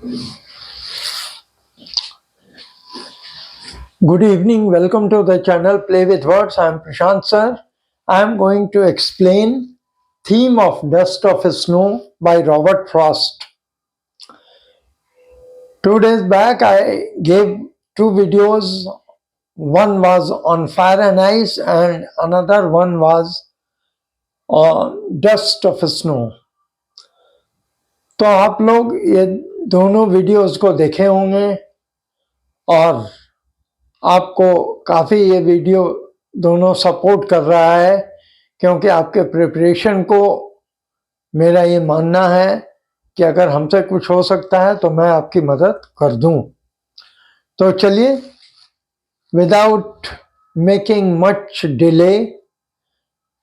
Good evening, welcome to the channel Play with Words. I am Prashant sir. I am going to explain theme of Dust of Snow by Robert Frost. 2 days back I gave two videos. One was on fire and ice and another one was on dust of snow. तो आप लोग ये दोनों videos को देखे होंगे और आपको काफ़ी ये वीडियो दोनों सपोर्ट कर रहा है, क्योंकि आपके प्रिपरेशन को मेरा ये मानना है कि अगर हमसे कुछ हो सकता है तो मैं आपकी मदद कर दूं। तो चलिए, without making much delay,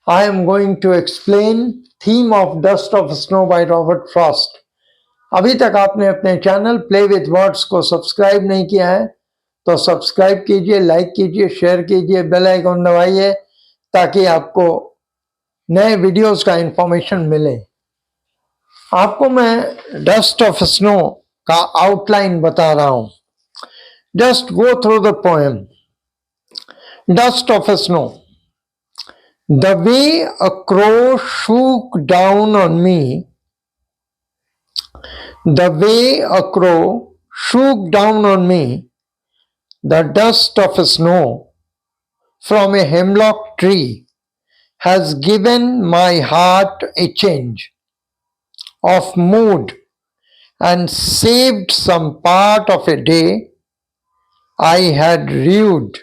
I am going to explain theme of dust of snow by Robert Frost. अभी तक आपने अपने चैनल प्ले विद वर्ड्स को सब्सक्राइब नहीं किया है तो सब्सक्राइब कीजिए, लाइक कीजिए, शेयर कीजिए, बेल आइकन दबाइए ताकि आपको नए वीडियोस का इंफॉर्मेशन मिले। आपको मैं डस्ट ऑफ स्नो का आउटलाइन बता रहा हूं। Just go through the poem. Dust of snow. The way a crow shook down on me, the way a crow shook down on me, the dust of snow from a hemlock tree has given my heart a change of mood and saved some part of a day I had rued.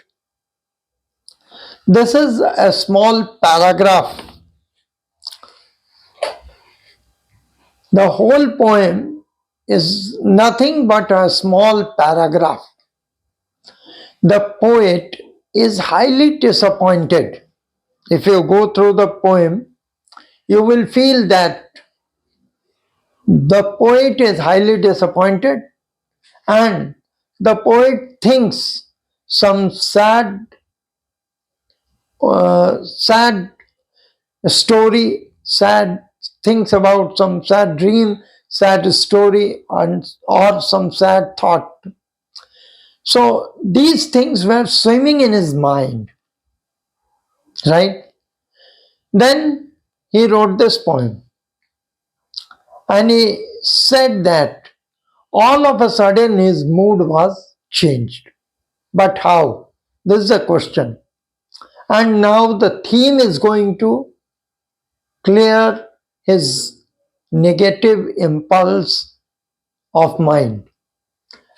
This is a small paragraph. The whole poem is nothing but a small paragraph. The poet is highly disappointed. If you go through the poem, you will feel that the poet is highly disappointed and the poet thinks some sad story, sad things about some sad dream, sad story, or some sad thought. So these things were swimming in his mind, right? Then he wrote this poem and he said that all of a sudden his mood was changed. But how? This is the question. And now the theme is going to clear his negative impulse of mind.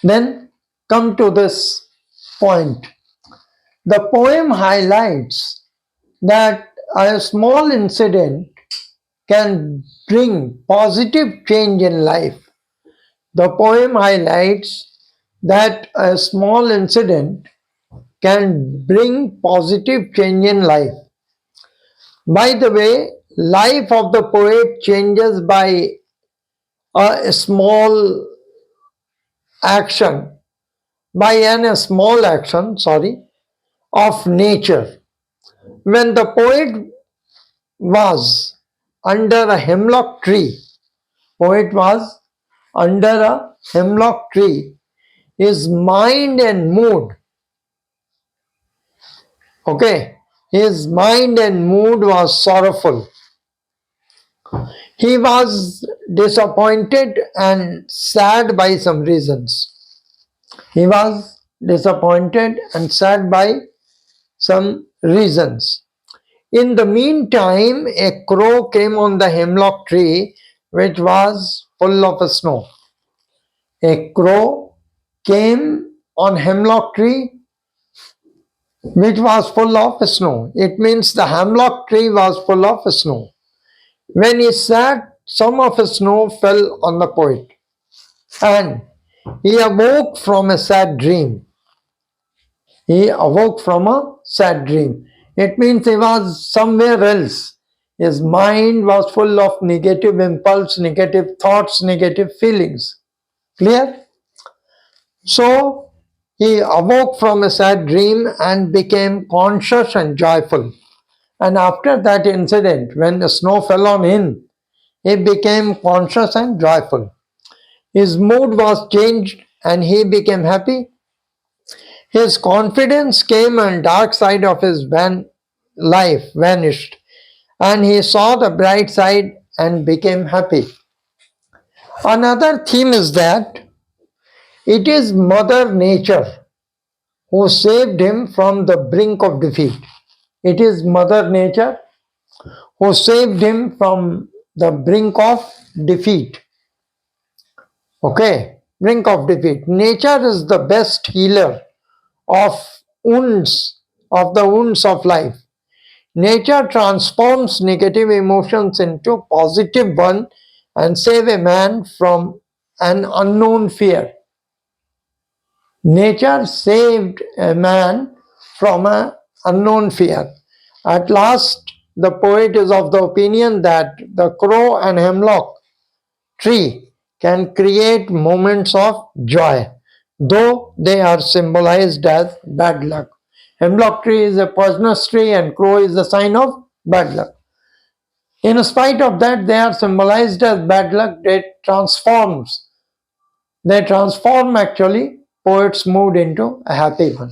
Then come to this point. The poem highlights that a small incident can bring positive change in life. The poem highlights that a small incident can bring positive change in life. By the way, life of the poet changes by a small action, of nature. When the poet was under a hemlock tree, his mind and mood, his mind and mood was sorrowful. He was disappointed and sad by some reasons. In the meantime, a crow came on the hemlock tree which was full of snow. A crow came on hemlock tree which was full of snow. It means the hemlock tree was full of snow. When he sat, some of the snow fell on the poet and he awoke from a sad dream. It means he was somewhere else. His mind was full of negative impulse, negative thoughts, negative feelings. Clear? So he awoke from a sad dream and became conscious and joyful. And after that incident, when the snow fell on him, he became conscious and joyful. His mood was changed and he became happy. His confidence came and dark side of his life vanished, and he saw the bright side and became happy. Another theme is that it is Mother Nature who saved him from the brink of defeat. It is Mother Nature who saved him from the brink of defeat. Okay, brink of defeat. Nature is the best healer of the wounds of life. Nature transforms negative emotions into positive one and save a man from an unknown fear. Nature saved a man from an unknown fear. At last, the poet is of the opinion that the crow and hemlock tree can create moments of joy, though they are symbolized as bad luck. Hemlock tree is a poisonous tree and crow is a sign of bad luck. In spite of that, they are symbolized as bad luck. They transform actually poet's mood into a happy one.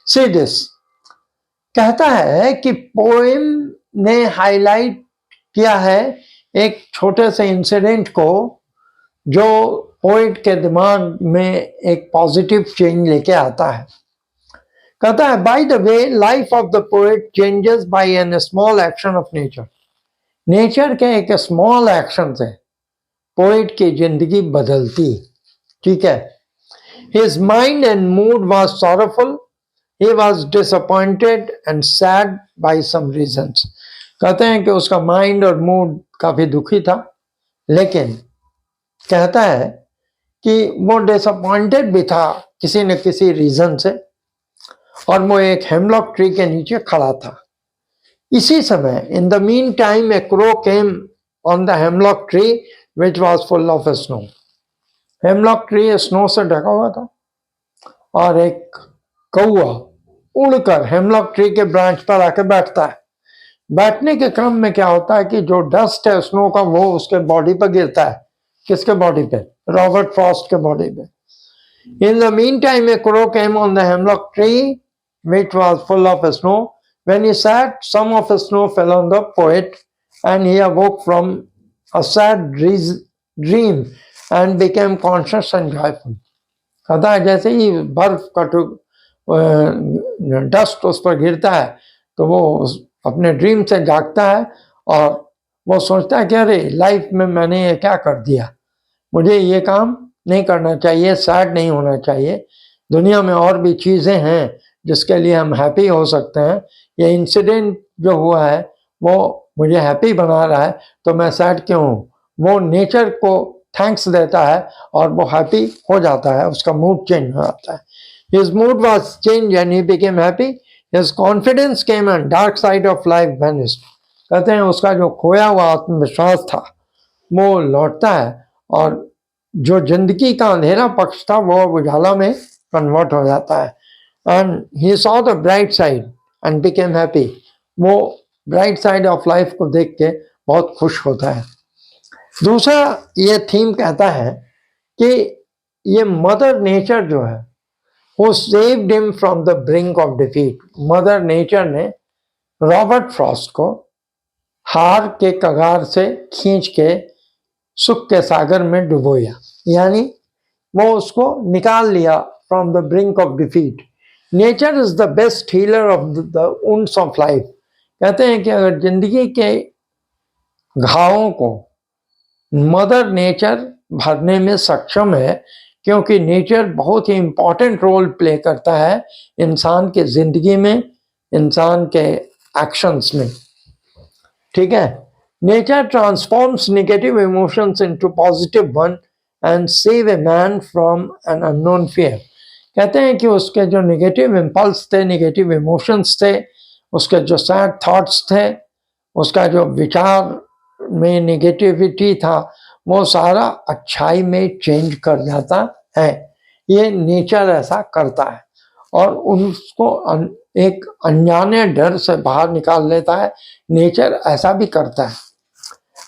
See this. कहता है कि poem ने highlight किया है एक छोटे से incident को जो पोएट के दिमाग में एक पॉजिटिव चेंज लेके आता है. कहता है by the way life of the poet changes by an small action of nature. Nature के एक स्मॉल एक्शन से पोएट की जिंदगी बदलती. ठीक है. His mind and mood was sorrowful. He was disappointed and sad by some reasons. कहते हैं कि उसका माइंड और मूड काफी दुखी था, लेकिन कहता है कि वो डिसअपॉइंटेड भी था किसी न किसी रीजन से, और वो एक हेमलॉक ट्री के नीचे खड़ा था. इसी समय in the mean time A crow came on the hemlock tree which was full of snow. Hemlock tree snow से ढका हुआ था और एक कौआ उड़कर हेमलॉक ट्री के ब्रांच पर आके बैठता है. बैठने के क्रम में क्या होता है कि जो डस्ट है स्नो का वो उसके बॉडी पर गिरता है. किसके बॉडी पे? रॉबर्ट फ्रॉस्ट के बॉडी पे. In the mean time A crow came on the hemlock tree which was full of snow. When he sat, some of the snow fell on the poet and he awoke from a sad dream and became conscious and joyful. कहता है जैसे ही बर्फ का dust उस पर गिरता है तो वो अपने ड्रीम से जागता है और वो सोचता है कि अरे लाइफ में मैंने ये क्या कर दिया, मुझे ये काम नहीं करना चाहिए, सैड नहीं होना चाहिए, दुनिया में और भी चीज़ें हैं जिसके लिए हम हैप्पी हो सकते हैं. ये इंसिडेंट जो हुआ है वो मुझे हैप्पी बना रहा है तो मैं सैड क्यों हूँ. वो नेचर को थैंक्स देता है और वो हैप्पी हो जाता है, उसका मूड चेंज हो जाता है. His mood was changed and he became happy. His confidence came and dark side of life vanished. कहते हैं उसका जो खोया हुआ आत्मविश्वास था वो लौटता है और जो जिंदगी का अंधेरा पक्ष था वो उजाला में कन्वर्ट हो जाता है. And he saw the bright side and became happy. वो ब्राइट साइड ऑफ लाइफ को देख के बहुत खुश होता है. दूसरा ये थीम कहता है कि ये मदर नेचर जो है who saved him from the brink of defeat. Mother nature ने रॉबर्ट फ्रॉस्ट को हार के कगार से खींच के सुख के सागर में डुबोया, यानी वो उसको निकाल लिया from the brink of defeat. Nature is the best healer of the wounds of life. कहते हैं कि अगर जिंदगी के घावों को मदर नेचर भरने में सक्षम है, क्योंकि नेचर बहुत ही इंपॉर्टेंट रोल प्ले करता है इंसान के जिंदगी में, इंसान के एक्शंस में. ठीक है. Nature transforms negative emotions into positive one and save a man from an unknown fear. कहते हैं कि उसके जो नेगेटिव इम्पल्स थे, नेगेटिव इमोशंस थे, उसके जो सैड थॉट्स थे, उसका जो विचार में नेगेटिविटी था, वो सारा अच्छाई में चेंज कर जाता है. ये नेचर ऐसा करता है और उसको एक अनजाने डर से बाहर निकाल लेता है. नेचर ऐसा भी करता है.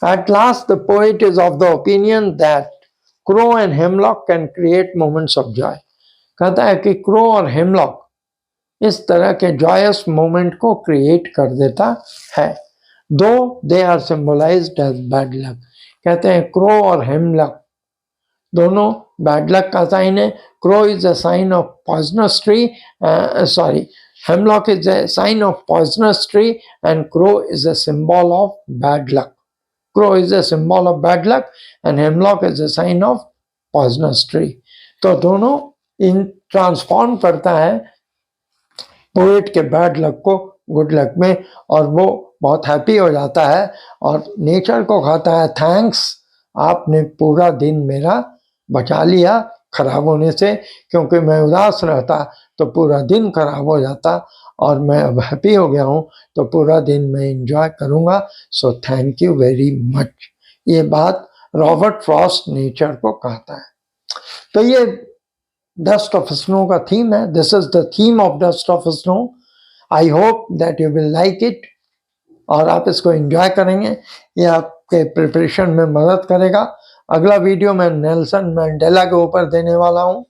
At last the poet is of the opinion that Crow and hemlock can create moments of joy. कहता है कि क्रो और हेमलॉक इस तरह के जॉयस मोमेंट को क्रिएट कर देता है, though they are symbolised as bad luck. कहते हैं क्रो और हेमलॉक दोनों बैड लक का साइन है। Crow is a sign of poisonous tree, sorry, hemlock is a sign of poisonous tree and crow is a symbol of bad luck. Crow is a symbol of bad luck and hemlock is a sign of poisonous tree. तो दोनों इन transform करता है poet के bad luck को good luck में, और वो बहुत हैप्पी हो जाता है और नेचर को कहता है थैंक्स, आपने पूरा दिन मेरा बचा लिया खराब होने से, क्योंकि मैं उदास रहता तो पूरा दिन खराब हो जाता और मैं अब हैप्पी हो गया हूँ तो पूरा दिन मैं एंजॉय करूँगा, so thank you very much. ये बात रॉबर्ट फ्रॉस्ट नेचर को कहता है। तो ये डस्ट ऑफ स्नो का थीम है। This is the theme of dust of snow. I hope that you will like it और आप इसको एंजॉय करेंगे, ये आपके प्रिपरेशन में मदद करेगा। अगला वीडियो मैं नेल्सन मंडेला के ऊपर देने वाला हूँ,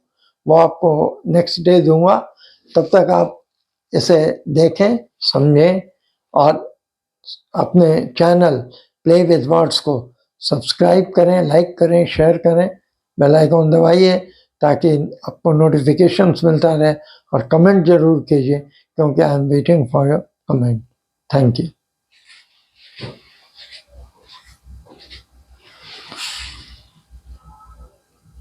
वो आपको नेक्स्ट डे दूंगा। तब तक आप इसे देखें, समझें और अपने चैनल प्ले विद वर्ड्स को सब्सक्राइब करें, लाइक करें, शेयर करें, बेल आइकन दबाइए ताकि आपको नोटिफिकेशंस मिलता रहे, और कमेंट जरूर कीजिए क्योंकि I am waiting for your comment. Thank you.